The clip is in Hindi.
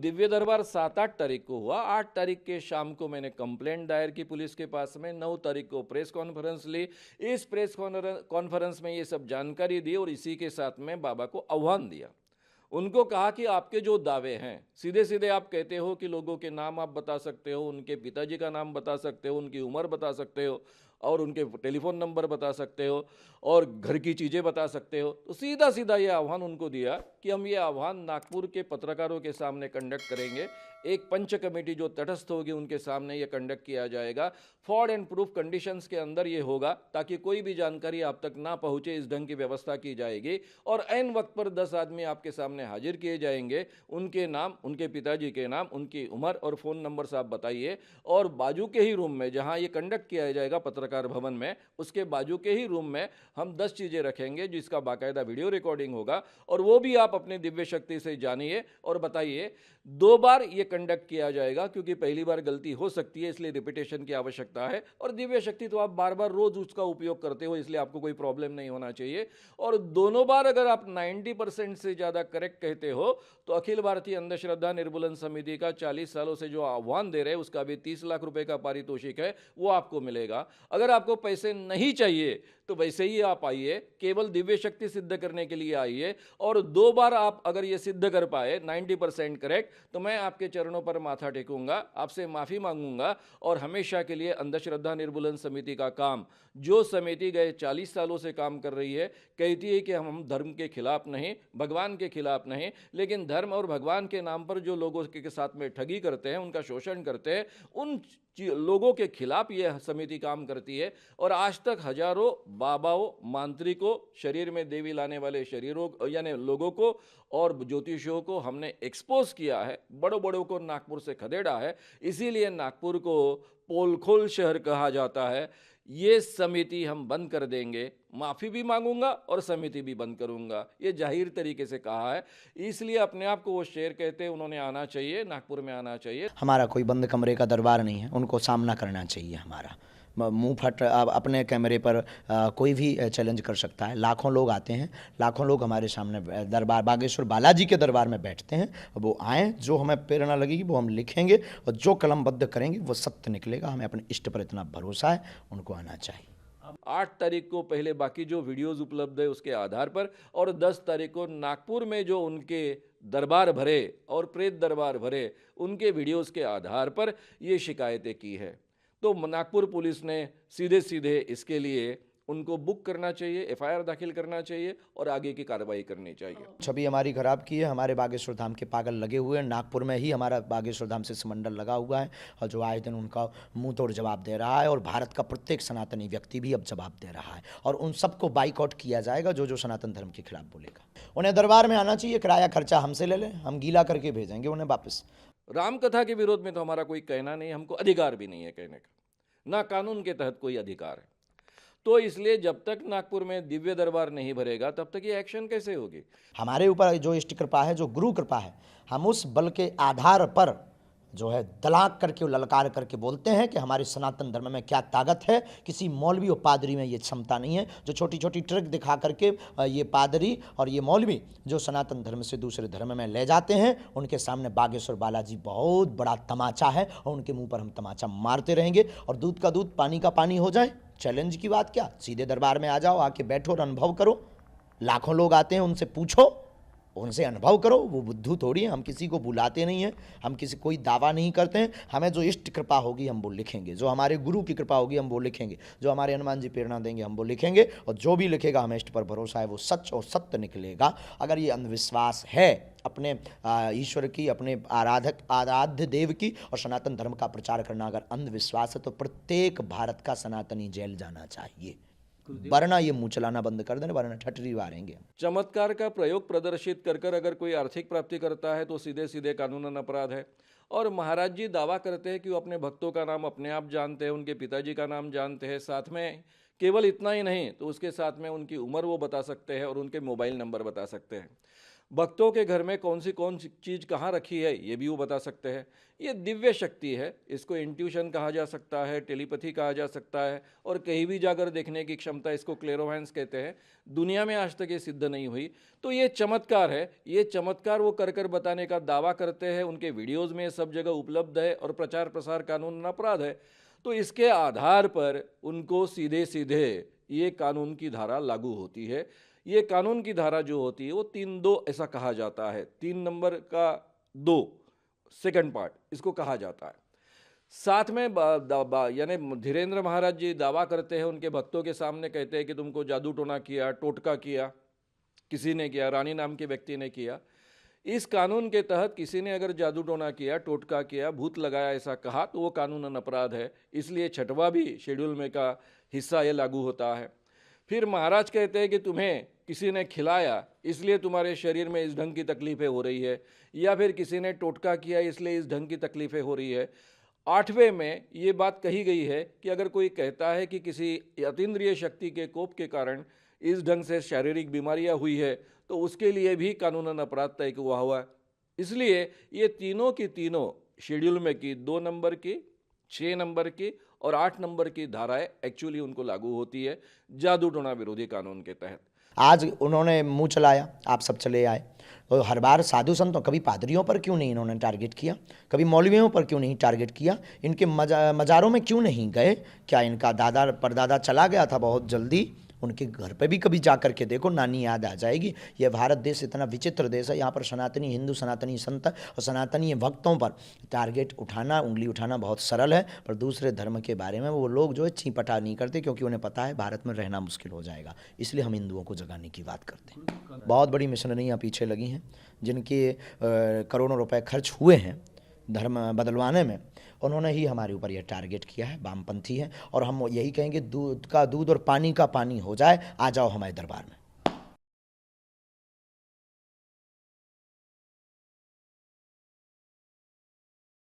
दिव्य दरबार 7-8 तारीख को हुआ। 8 तारीख के शाम को मैंने कंप्लेंट दायर की पुलिस के पास में। 9 तारीख को प्रेस कॉन्फ्रेंस ली। इस प्रेस कॉन्फ्रेंस में ये सब जानकारी दी और इसी के साथ में बाबा को आह्वान दिया। उनको कहा कि आपके जो दावे हैं, सीधे सीधे आप कहते हो कि लोगों के नाम आप बता सकते हो, उनके पिताजी का नाम बता सकते हो, उनकी उम्र बता सकते हो और उनके टेलीफोन नंबर बता सकते हो और घर की चीज़ें बता सकते हो। तो सीधा सीधा ये आह्वान उनको दिया कि हम ये आह्वान नागपुर के पत्रकारों के सामने कंडक्ट करेंगे। एक पंच कमेटी जो तटस्थ होगी उनके सामने ये कंडक्ट किया जाएगा। फॉर्ड एंड प्रूफ कंडीशंस के अंदर ये होगा ताकि कोई भी जानकारी आप तक ना पहुंचे, इस ढंग की व्यवस्था की जाएगी। और ऐन वक्त पर 10 आदमी आपके सामने हाजिर किए जाएंगे। उनके नाम, उनके पिताजी के नाम, उनकी उम्र और फ़ोन नंबर आप बताइए। और बाजू के ही रूम में जहां ये कंडक्ट किया जाएगा पत्रकार भवन में, उसके बाजू के ही रूम में हम 10 चीज़ें रखेंगे जिसका बाकायदा वीडियो रिकॉर्डिंग होगा और वो भी आप अपने दिव्य शक्ति से जानिए और बताइए। 2 बार ये कंडक्ट किया जाएगा क्योंकि पहली बार गलती हो सकती है, इसलिए रिपीटेशन की आवश्यकता है। और दिव्य शक्ति तो आप बार बार रोज उसका उपयोग करते हो, इसलिए आपको कोई प्रॉब्लम नहीं होना चाहिए। और दोनों बार अगर आप 90% से ज़्यादा करेक्ट कहते हो तो अखिल भारतीय अंधश्रद्धा निर्मूलन समिति का 40 सालों से जो आह्वान दे रहे हैं उसका भी 30 लाख रुपए का पारितोषिक है, वो आपको मिलेगा। अगर आपको पैसे नहीं चाहिए तो वैसे ही आप आइए, केवल दिव्य शक्ति सिद्ध करने के लिए आइए। और 2 बार आप अगर ये सिद्ध कर पाए 90% करेक्ट, तो मैं आपके चरणों पर माथा टेकूंगा, आपसे माफ़ी मांगूंगा और हमेशा के लिए अंधश्रद्धा निर्मूलन समिति का काम, जो समिति गए 40 सालों से काम कर रही है, कहती है कि हम धर्म के खिलाफ नहीं, भगवान के खिलाफ नहीं, लेकिन धर्म और भगवान के नाम पर जो लोगों के साथ में ठगी करते हैं, उनका शोषण करते हैं, उन लोगों के खिलाफ यह समिति काम करती है। और आज तक हजारों बाबाओं, मांत्रिकों, शरीर में देवी लाने वाले शरीरों यानी लोगों को और ज्योतिषियों को हमने एक्सपोज किया है, बड़ों बड़ों को नागपुर से खदेड़ा है। इसीलिए नागपुर को पोलखोल शहर कहा जाता है। ये समिति हम बंद कर देंगे, माफ़ी भी मांगूंगा और समिति भी बंद करूंगा, ये जाहिर तरीके से कहा है। इसलिए अपने आप को वो शेर कहते हैं, उन्होंने आना चाहिए, नागपुर में आना चाहिए। हमारा कोई बंद कमरे का दरबार नहीं है, उनको सामना करना चाहिए। हमारा मुंह फट अपने कैमरे पर कोई भी चैलेंज कर सकता है। लाखों लोग आते हैं, लाखों लोग हमारे सामने दरबार बागेश्वर बालाजी के दरबार में बैठते हैं। वो आएँ, जो हमें प्रेरणा लगेगी वो हम लिखेंगे और जो कलमबद्ध करेंगे वो सत्य निकलेगा। हमें अपने इष्ट पर इतना भरोसा है, उनको आना चाहिए। 8 तारीख को पहले बाकी जो वीडियोस उपलब्ध है उसके आधार पर और 10 तारीख को नागपुर में जो उनके दरबार भरे और प्रेत दरबार भरे, उनके वीडियोस के आधार पर ये शिकायतें की है। तो नागपुर पुलिस ने सीधे सीधे इसके लिए उनको बुक करना चाहिए, एफआईआर दाखिल करना चाहिए और आगे की कार्रवाई करनी चाहिए। छवि हमारी खराब की है। हमारे बागेश्वर धाम के पागल लगे हुए हैं। नागपुर में ही हमारा बागेश्वर धाम से समंडल लगा हुआ है और जो आए दिन उनका मुंह तोड़ जवाब दे रहा है। और भारत का प्रत्येक सनातनी व्यक्ति भी अब जवाब दे रहा है और उन सबको बाइकआउट किया जाएगा जो जो सनातन धर्म के खिलाफ बोलेगा। उन्हें दरबार में आना चाहिए, किराया खर्चा हमसे ले लें, हम गीला करके भेजेंगे उन्हें वापस। रामकथा के विरोध में तो हमारा कोई कहना नहीं, हमको अधिकार भी नहीं है कहने का, ना कानून के तहत कोई अधिकार है। तो इसलिए जब तक नागपुर में दिव्य दरबार नहीं भरेगा तब तक ये एक्शन कैसे होगी। हमारे ऊपर जो इष्ट कृपा है, जो गुरु कृपा है, हम उस बल के आधार पर जो है दलाक करके ललकार करके बोलते हैं कि हमारे सनातन धर्म में क्या ताकत है। किसी मौलवी और पादरी में ये क्षमता नहीं है। जो छोटी छोटी ट्रिक दिखा करके ये पादरी और ये मौलवी जो सनातन धर्म से दूसरे धर्म में ले जाते हैं, उनके सामने बागेश्वर बालाजी बहुत बड़ा तमाचा है और उनके मुंह पर हम तमाचा मारते रहेंगे। और दूध का दूध पानी का पानी हो जाए, चैलेंज की बात क्या, सीधे दरबार में आ जाओ, आके बैठो और अनुभव करो। लाखों लोग आते हैं, उनसे पूछो, उनसे अनुभव करो। वो बुद्धू थोड़ी है, हम किसी को बुलाते नहीं हैं, हम किसी कोई दावा नहीं करते हैं। हमें जो इष्ट कृपा होगी हम वो लिखेंगे, जो हमारे गुरु की कृपा होगी हम वो लिखेंगे, जो हमारे हनुमान जी प्रेरणा देंगे हम वो लिखेंगे। और जो भी लिखेगा हमें इष्ट पर भरोसा है वो सच और सत्य निकलेगा। अगर ये अंधविश्वास है अपने ईश्वर की, अपने आराध्य देव की और सनातन धर्म का प्रचार करना अगर अंधविश्वास है तो प्रत्येक भारत का सनातनी जेल जाना चाहिए, वरना ये मुंह चलाना बंद कर देना, वरना ठटरी मारेंगे। चमत्कार का प्रयोग प्रदर्शित कर कर अगर कोई आर्थिक प्राप्ति करता है तो सीधे सीधे कानूनन अपराध है। और महाराज जी दावा करते हैं कि वो अपने भक्तों का नाम अपने आप जानते हैं, उनके पिताजी का नाम जानते हैं, साथ में केवल इतना ही नहीं तो उसके साथ में उनकी उम्र वो बता सकते हैं और उनके मोबाइल नंबर बता सकते हैं। भक्तों के घर में कौन सी चीज़ कहाँ रखी है ये भी वो बता सकते हैं। ये दिव्य शक्ति है, इसको इंट्यूशन कहा जा सकता है, टेलीपैथी कहा जा सकता है, और कहीं भी जाकर देखने की क्षमता, इसको क्लेरोवैंस कहते हैं। दुनिया में आज तक ये सिद्ध नहीं हुई। तो ये चमत्कार है, ये चमत्कार वो कर बताने का दावा करते हैं, उनके वीडियोज़ में सब जगह उपलब्ध है, और प्रचार प्रसार कानून अपराध है। तो इसके आधार पर उनको सीधे सीधे ये कानून की धारा लागू होती है। ये कानून की धारा जो होती है वो 3(2) ऐसा कहा जाता है, 3 नंबर का 2 सेकंड पार्ट इसको कहा जाता है। साथ में यानी धीरेन्द्र महाराज जी दावा करते हैं, उनके भक्तों के सामने कहते हैं कि तुमको जादू टोना किया, टोटका किया, किसी ने किया, रानी नाम के व्यक्ति ने किया। इस कानून के तहत किसी ने अगर जादू टोना किया, टोटका किया, भूत लगाया ऐसा कहा तो वो कानूनन अपराध है, इसलिए 6वां भी शेड्यूल में का हिस्सा ये लागू होता है। फिर महाराज कहते हैं कि तुम्हें किसी ने खिलाया इसलिए तुम्हारे शरीर में इस ढंग की तकलीफ़ें हो रही है, या फिर किसी ने टोटका किया इसलिए इस ढंग की तकलीफ़ें हो रही है। 8वें में ये बात कही गई है कि अगर कोई कहता है कि किसी अतीन्द्रिय शक्ति के कोप के कारण इस ढंग से शारीरिक बीमारियां हुई है तो उसके लिए भी कानूनन अपराध तय हुआ हुआ है। इसलिए ये तीनों की तीनों शेड्यूल में की 2 नंबर की, 6 नंबर की और 8 नंबर की धाराएं एक्चुअली उनको लागू होती है जादू टोना विरोधी कानून के तहत। आज उन्होंने मुंह चलाया, आप सब चले आए, तो हर बार साधु संतों, कभी पादरियों पर क्यों नहीं इन्होंने टारगेट किया, कभी मौलवियों पर क्यों नहीं टारगेट किया, इनके मज़ारों में क्यों नहीं गए? क्या इनका दादा परदादा चला गया था बहुत जल्दी? उनके घर पे भी कभी जा कर के देखो, नानी याद आ जाएगी। यह भारत देश इतना विचित्र देश है, यहाँ पर सनातनी हिंदू, सनातनी संत और सनातनी भक्तों पर टारगेट उठाना, उंगली उठाना बहुत सरल है, पर दूसरे धर्म के बारे में वो लोग जो है चीपटा नहीं करते, क्योंकि उन्हें पता है भारत में रहना मुश्किल हो जाएगा। इसलिए हम हिंदुओं को जगाने की बात करते हैं। बहुत बड़ी मिशनरियाँ पीछे लगी हैं, जिनके करोड़ों रुपये खर्च हुए हैं धर्म बदलवाने में, उन्होंने ही हमारे ऊपर यह टारगेट किया है। वामपंथी है, और हम यही कहेंगे दूध का दूध और पानी का पानी हो जाए, आ जाओ हमारे दरबार में।